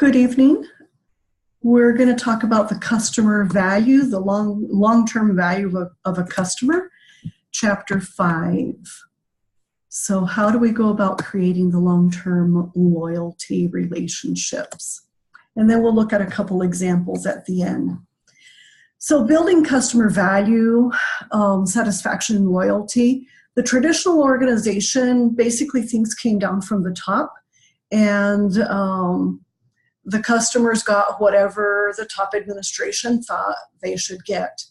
Good evening. We're going to talk about the customer value, the long-term value of a customer, Chapter 5. So how do we go about creating the long-term loyalty relationships? And then we'll look at a couple examples at the end. So building customer value, satisfaction, and loyalty. The traditional organization, basically things came down from the top, and the customers got whatever the top administration thought they should get.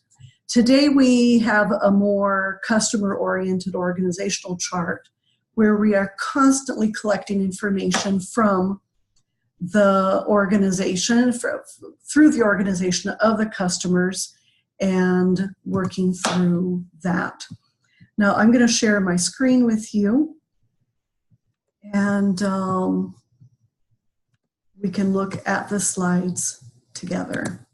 Today we have a more customer-oriented organizational chart where we are constantly collecting information from the organization, through the organization of the customers, and working through that. Now I'm going to share my screen with you, and we can look at the slides together.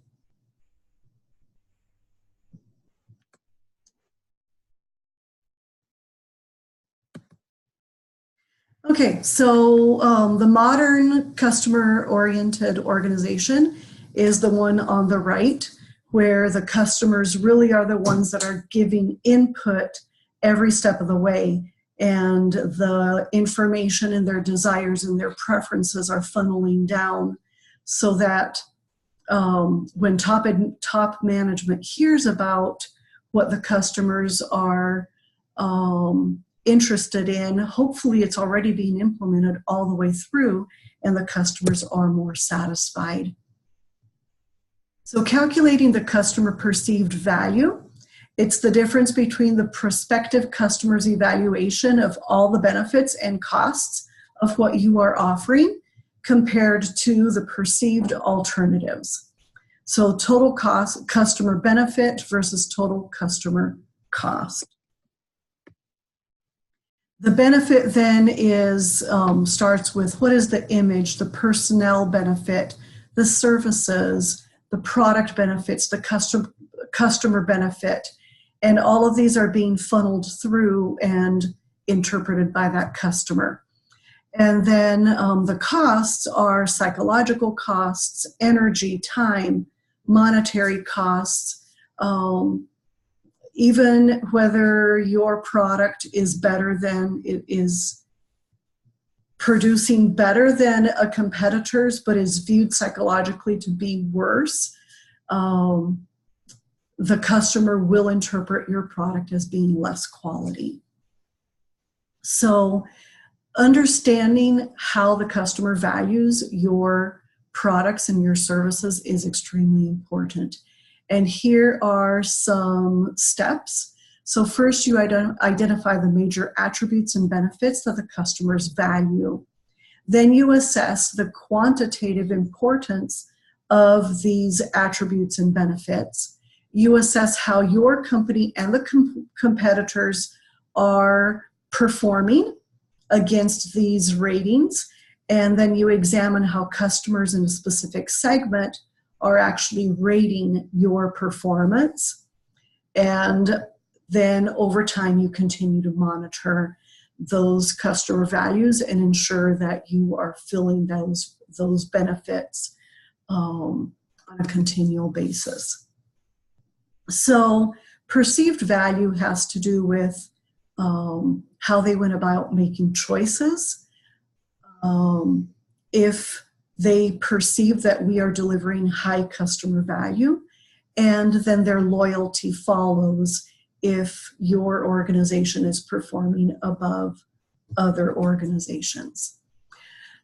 Okay, so the modern customer-oriented organization is the one on the right, where the customers really are the ones that are giving input every step of the way, and the information and their desires and their preferences are funneling down, so that when top management hears about what the customers are interested in, hopefully it's already being implemented all the way through and the customers are more satisfied. So calculating the customer perceived value, it's the difference between the prospective customer's evaluation of all the benefits and costs of what you are offering compared to the perceived alternatives. So total cost, customer benefit versus total customer cost. The benefit then is starts with what is the image, the personnel benefit, the services, the product benefits, the customer benefit, and all of these are being funneled through and interpreted by that customer. And then the costs are psychological costs, energy, time, monetary costs, even whether your product is better than, it is producing better than a competitor's, but is viewed psychologically to be worse, the customer will interpret your product as being less quality. So understanding how the customer values your products and your services is extremely important. And here are some steps. So first, you identify the major attributes and benefits that the customers value. Then you assess the quantitative importance of these attributes and benefits. You assess how your company and the competitors are performing against these ratings. And then you examine how customers in a specific segment are actually rating your performance. And then over time, you continue to monitor those customer values and ensure that you are filling those benefits on a continual basis. So perceived value has to do with how they went about making choices. If they perceive that we are delivering high customer value, and then their loyalty follows if your organization is performing above other organizations.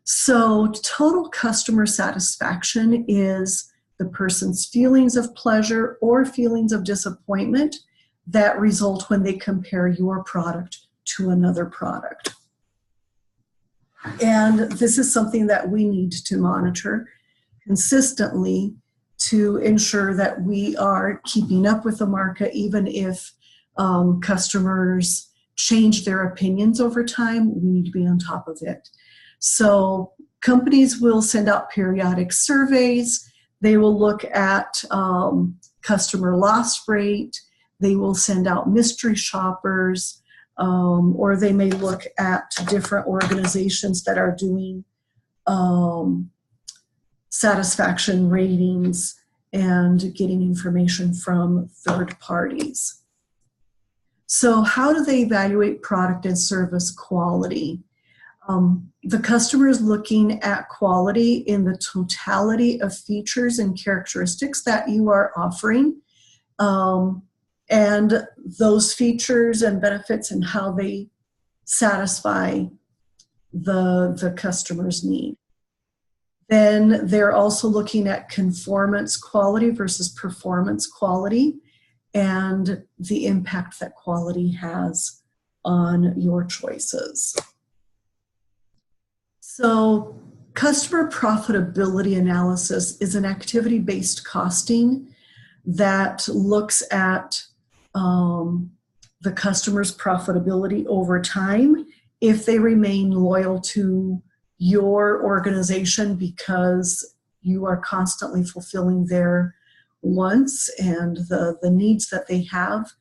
So total customer satisfaction is the person's feelings of pleasure or feelings of disappointment that result when they compare your product to another product. And this is something that we need to monitor consistently to ensure that we are keeping up with the market, even if customers change their opinions over time. We need to be on top of it. So companies will send out periodic surveys. They will look at customer loss rate. They will send out mystery shoppers. Or they may look at different organizations that are doing satisfaction ratings, and getting information from third parties. So how do they evaluate product and service quality? The customer is looking at quality in the totality of features and characteristics that you are offering, and those features and benefits and how they satisfy the customer's need. Then they're also looking at conformance quality versus performance quality and the impact that quality has on your choices. So customer profitability analysis is an activity-based costing that looks at the customer's profitability over time if they remain loyal to your organization because you are constantly fulfilling their wants and the needs that they have.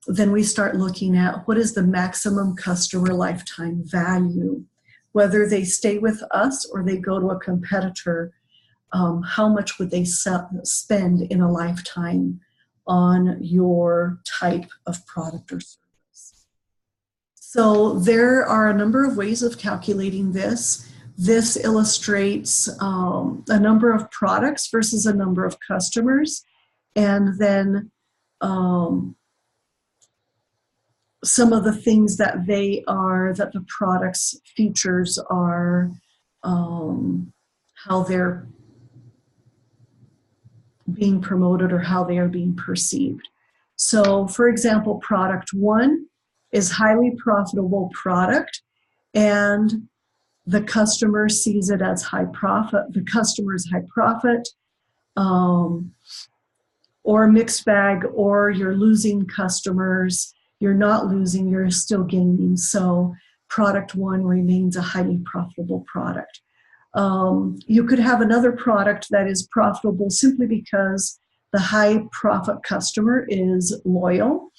Then we start looking at what is the maximum customer lifetime value. Whether they stay with us or they go to a competitor, how much would they spend in a lifetime on your type of product or service? So there are a number of ways of calculating this. This illustrates a number of products versus a number of customers, and then some of the things that that the product's features are, how they're being promoted or how they are being perceived. So for example, product 1 is highly profitable product, and the customer sees it as high profit. The customer is high profit, or mixed bag, or you're losing customers. You're not losing, you're still gaining. So product 1 remains a highly profitable product. You could have another product that is profitable simply because the high profit customer is loyal.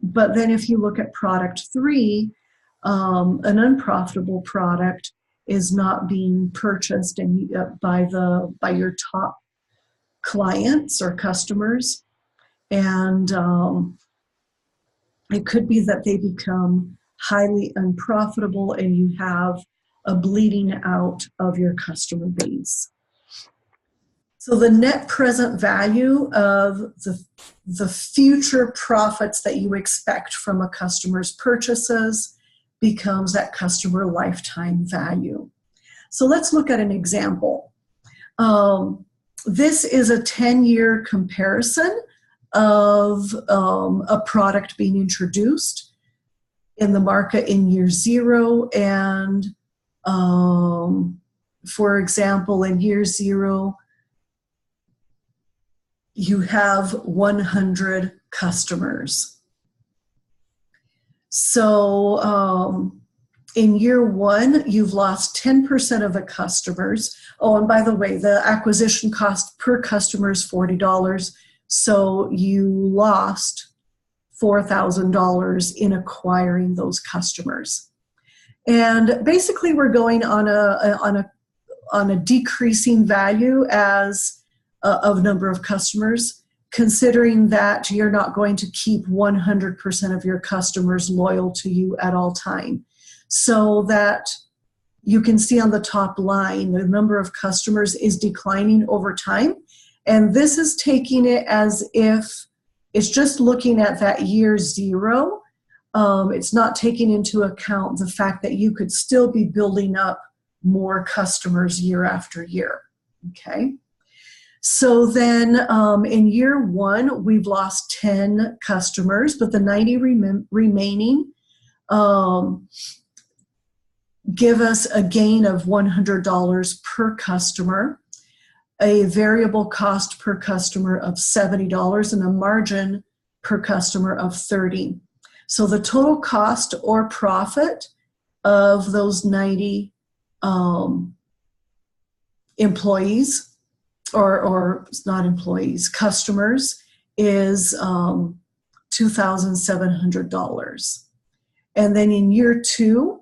But then if you look at product 3, an unprofitable product is not being purchased and by your top clients or customers, and it could be that they become highly unprofitable and you have a bleeding out of your customer base. So the net present value of the future profits that you expect from a customer's purchases becomes that customer lifetime value. So let's look at an example. This is a 10-year comparison of a product being introduced in the market in year 0, and for example, in year 0, you have 100 customers. So in year 1, you've lost 10% of the customers. Oh, and by the way, the acquisition cost per customer is $40. So you lost $4,000 in acquiring those customers. And basically we're going on a decreasing value as of number of customers, considering that you're not going to keep 100% of your customers loyal to you at all time. So that you can see on the top line, the number of customers is declining over time. And this is taking it as if it's just looking at that year 0. It's not taking into account the fact that you could still be building up more customers year after year, okay? So then in year 1, we've lost 10 customers, but the 90 remaining give us a gain of $100 per customer, a variable cost per customer of $70, and a margin per customer of $30. So the total cost or profit of those 90 employees, or not employees, customers, is $2,700. And then in year 2,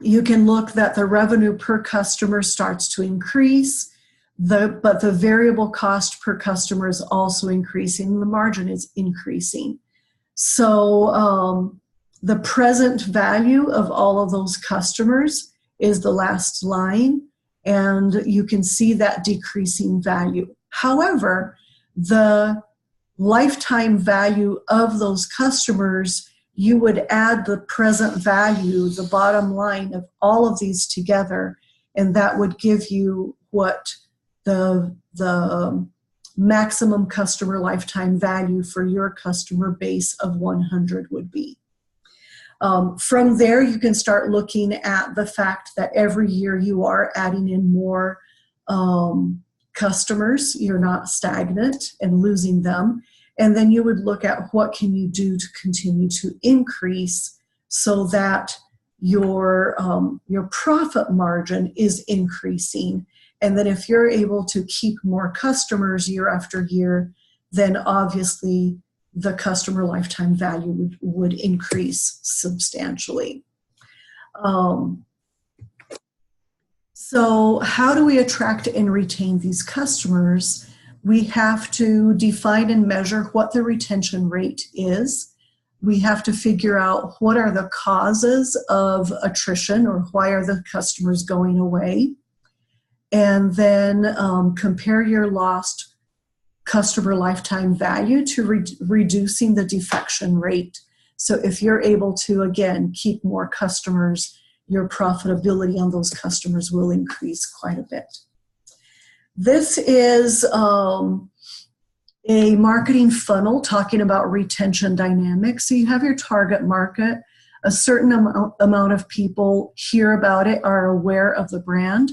You can look that the revenue per customer starts to increase, but the variable cost per customer is also increasing. The margin is increasing. So the present value of all of those customers is the last line, and you can see that decreasing value. However, the lifetime value of those customers, you would add the present value, the bottom line of all of these together, and that would give you what the maximum customer lifetime value for your customer base of 100 would be. From there, you can start looking at the fact that every year you are adding in more customers. You're not stagnant and losing them. And then you would look at what can you do to continue to increase so that your profit margin is increasing. And then if you're able to keep more customers year after year, then obviously the customer lifetime value would increase substantially. So how do we attract and retain these customers? We have to define and measure what the retention rate is. We have to figure out what are the causes of attrition, or why are the customers going away. And then compare your lost customer lifetime value to reducing the defection rate. So if you're able to, again, keep more customers, your profitability on those customers will increase quite a bit. This is a marketing funnel talking about retention dynamics. So you have your target market. A certain amount of people hear about it, are aware of the brand.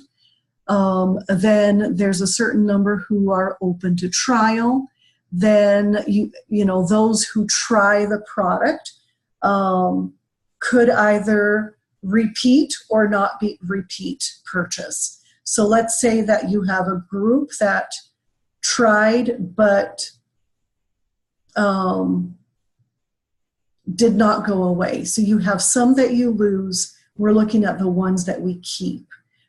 Then there's a certain number who are open to trial. Then you know those who try the product could either repeat or not be repeat purchase. So let's say that you have a group that tried but did not go away. So you have some that you lose. We're looking at the ones that we keep.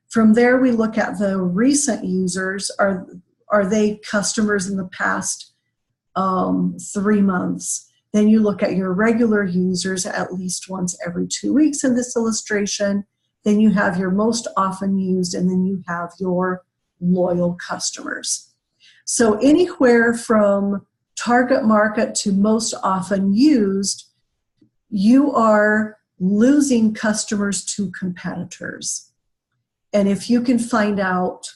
From there, we look at the recent users. Are they customers in the past 3 months? Then you look at your regular users at least once every 2 weeks in this illustration. Then you have your most often used, and then you have your loyal customers. So anywhere from target market to most often used, you are losing customers to competitors. And if you can find out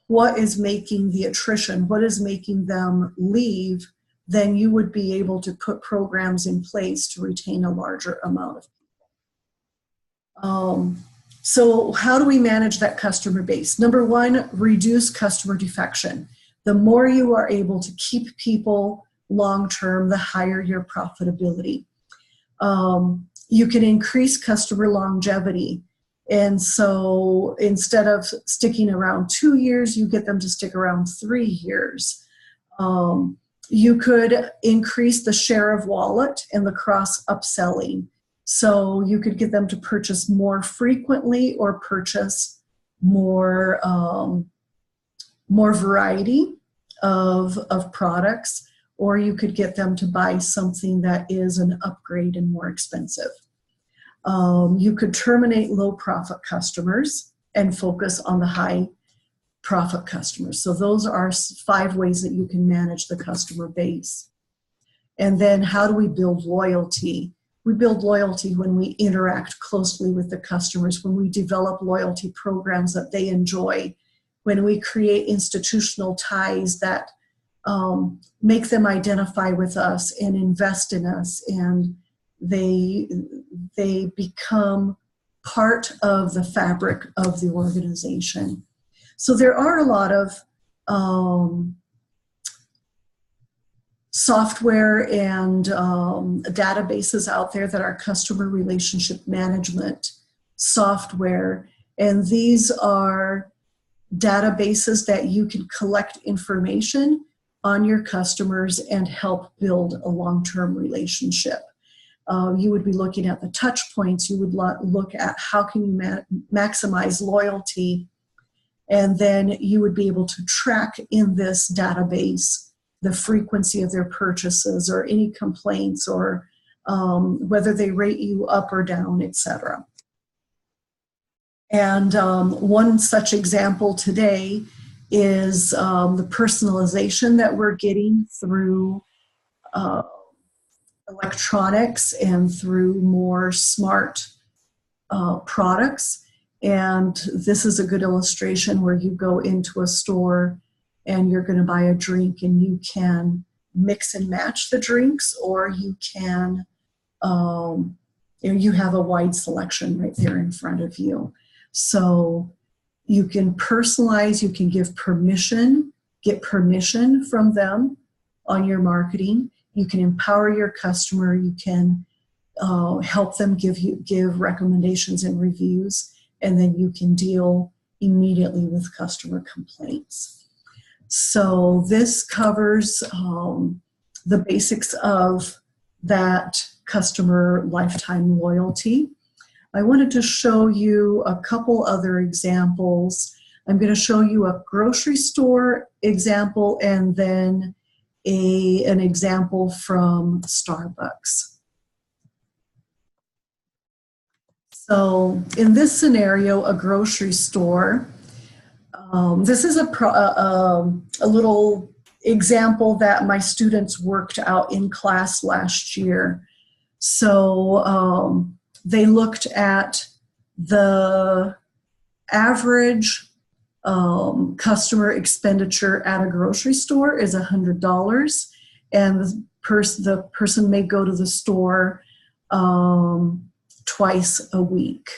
what is making the attrition, what is making them leave, then you would be able to put programs in place to retain a larger amount of people. So how do we manage that customer base? Number one, reduce customer defection. The more you are able to keep people long-term, the higher your profitability. You can increase customer longevity. And so instead of sticking around 2 years, you get them to stick around 3 years. You could increase the share of wallet and the cross upselling. So you could get them to purchase more frequently or purchase more, more variety of products, or you could get them to buy something that is an upgrade and more expensive. You could terminate low profit customers and focus on the high profit customers. So those are 5 ways that you can manage the customer base. And then how do we build loyalty? We build loyalty when we interact closely with the customers, when we develop loyalty programs that they enjoy, when we create institutional ties that make them identify with us and invest in us, and they become part of the fabric of the organization. So there are a lot of software and databases out there that are customer relationship management software, and these are databases that you can collect information on your customers and help build a long-term relationship. You would be looking at the touch points. You would look at how can you maximize loyalty. And then you would be able to track in this database the frequency of their purchases or any complaints or whether they rate you up or down, etc. And one such example today is the personalization that we're getting through electronics and through more smart products. And this is a good illustration where you go into a store and you're going to buy a drink and you can mix and match the drinks, or you can, you have a wide selection right there in front of you. So you can personalize, you can give permission, get permission from them on your marketing. You can empower your customer. You can help them give recommendations and reviews, and then you can deal immediately with customer complaints. So this covers the basics of that customer lifetime loyalty. I wanted to show you a couple other examples. I'm going to show you a grocery store example and then an example from Starbucks. So in this scenario, a grocery store, this is a little example that my students worked out in class last year. So they looked at the average customer expenditure at a grocery store is $100, and the person may go to the store twice a week.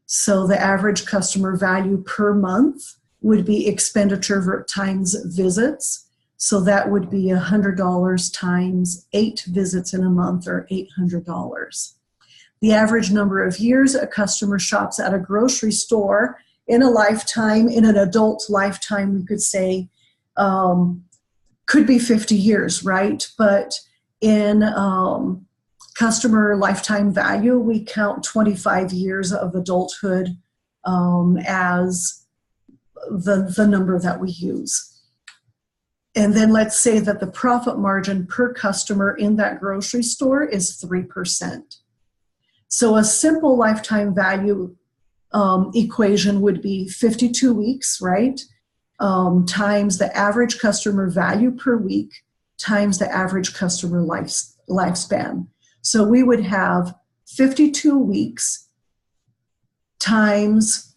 So the average customer value per month would be expenditure times visits. So that would be $100 times 8 visits in a month, or $800. The average number of years a customer shops at a grocery store in a lifetime, in an adult lifetime, we could say, could be 50 years, right? But in customer lifetime value, we count 25 years of adulthood as the number that we use. And then let's say that the profit margin per customer in that grocery store is 3%. So a simple lifetime value equation would be 52 weeks, right? Times the average customer value per week times the average customer lifespan. So we would have 52 weeks times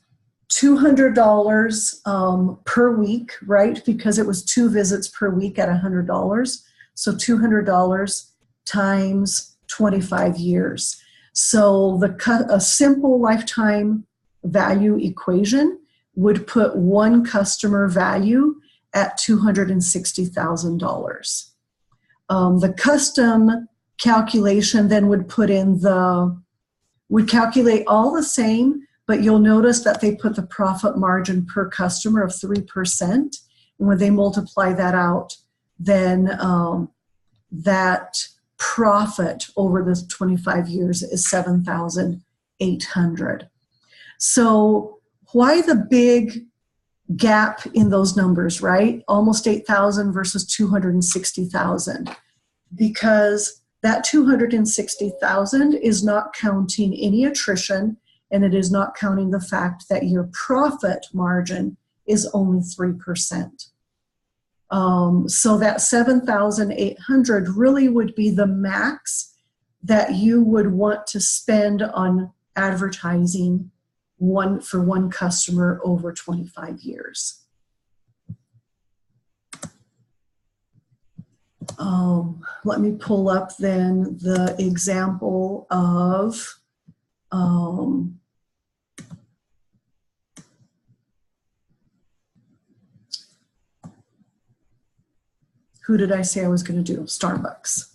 $200 per week, right? Because it was 2 visits per week at $100. So $200 times 25 years. So a simple lifetime value equation would put one customer value at $260,000. The custom calculation then would calculate all the same, but you'll notice that they put the profit margin per customer of 3%. And when they multiply that out, then that profit over the 25 years is $7,800. So why the big gap in those numbers, right? Almost 8,000 versus 260,000. Because that 260,000 is not counting any attrition, and it is not counting the fact that your profit margin is only 3%. So that 7,800 really would be the max that you would want to spend on advertising for one customer over 25 years. Let me pull up then the example of who did I say I was going to do? Starbucks.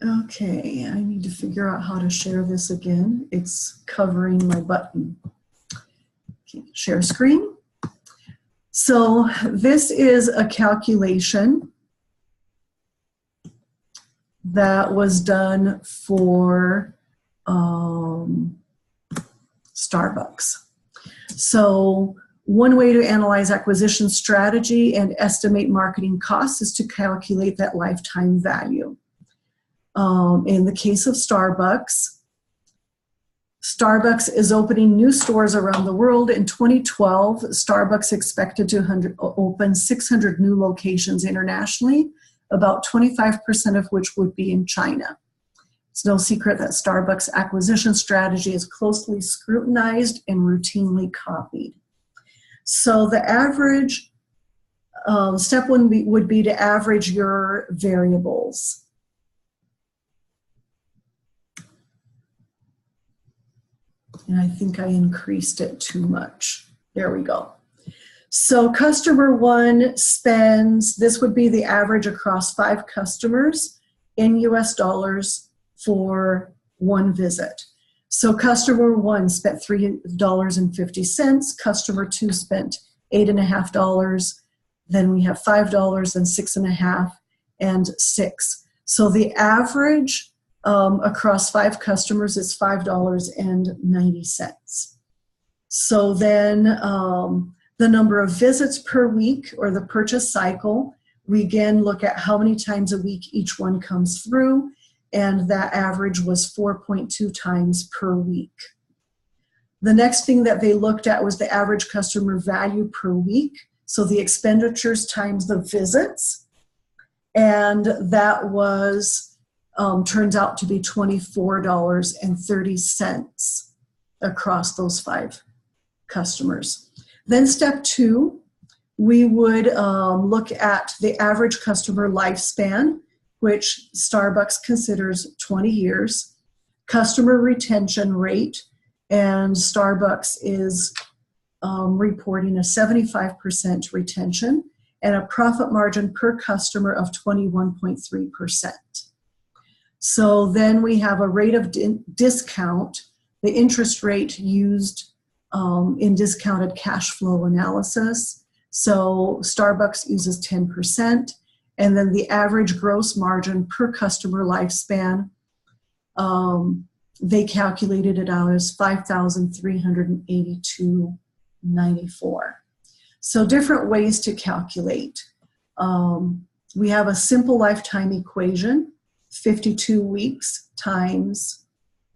Okay, I need to figure out how to share this again. It's covering my button. Can't share screen. So this is a calculation that was done for Starbucks. So one way to analyze acquisition strategy and estimate marketing costs is to calculate that lifetime value. In the case of Starbucks is opening new stores around the world. In 2012, Starbucks expected to open 600 new locations internationally, about 25% of which would be in China. It's no secret that Starbucks' acquisition strategy is closely scrutinized and routinely copied. So the average, step one would be to average your variables. And I think I increased it too much. There we go. So customer one spends, this would be the average across 5 customers in US dollars for one visit. So customer one spent $3.50, customer two spent $8.50, then we have $5, then $6.50, and $6. So the average across 5 customers is $5.90. So then the number of visits per week, or the purchase cycle, we again look at how many times a week each one comes through, and that average was 4.2 times per week. The next thing that they looked at was the average customer value per week, so the expenditures times the visits, and that was turns out to be $24.30 across those 5 customers. Then step 2, we would look at the average customer lifespan, which Starbucks considers 20 years, customer retention rate, and Starbucks is reporting a 75% retention and a profit margin per customer of 21.3%. So then we have a rate of discount, the interest rate used in discounted cash flow analysis. So Starbucks uses 10%, and then the average gross margin per customer lifespan, they calculated it out as $5,382.94. So different ways to calculate. We have a simple lifetime equation, 52 weeks times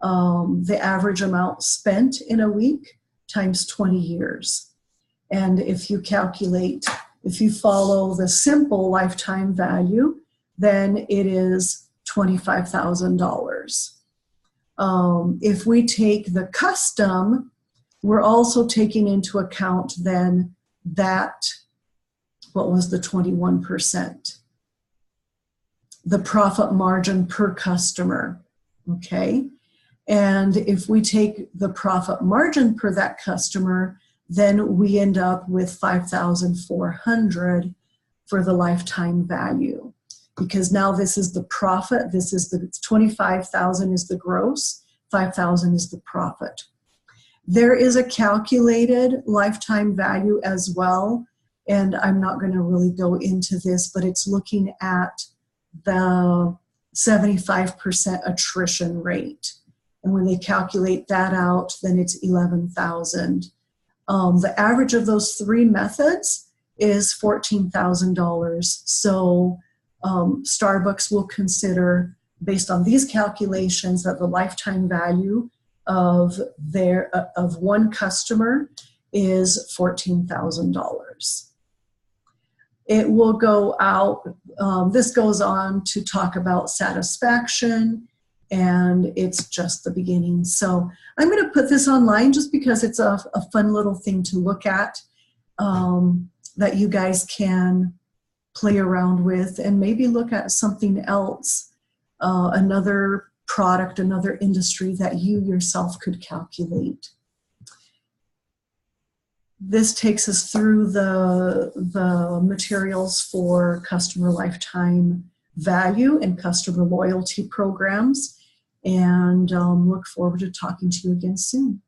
the average amount spent in a week times 20 years. And if you follow the simple lifetime value, then it is $25,000. If we take the custom, we're also taking into account then that, what was the 21%? The profit margin per customer, okay? And if we take the profit margin per that customer, then we end up with $5,400 for the lifetime value. Because now this is the profit, this is the $25,000 is the gross, $5,000 is the profit. There is a calculated lifetime value as well, and I'm not going to really go into this, but it's looking at the 75% attrition rate. And when they calculate that out, then it's $11,000. The average of those 3 methods is $14,000. So Starbucks will consider, based on these calculations, that the lifetime value of one customer is $14,000. It will go out, this goes on to talk about satisfaction, and it's just the beginning. So I'm going to put this online just because it's a fun little thing to look at that you guys can play around with and maybe look at something else, another product, another industry that you yourself could calculate. This takes us through the materials for customer lifetime value and customer loyalty programs, and look forward to talking to you again soon.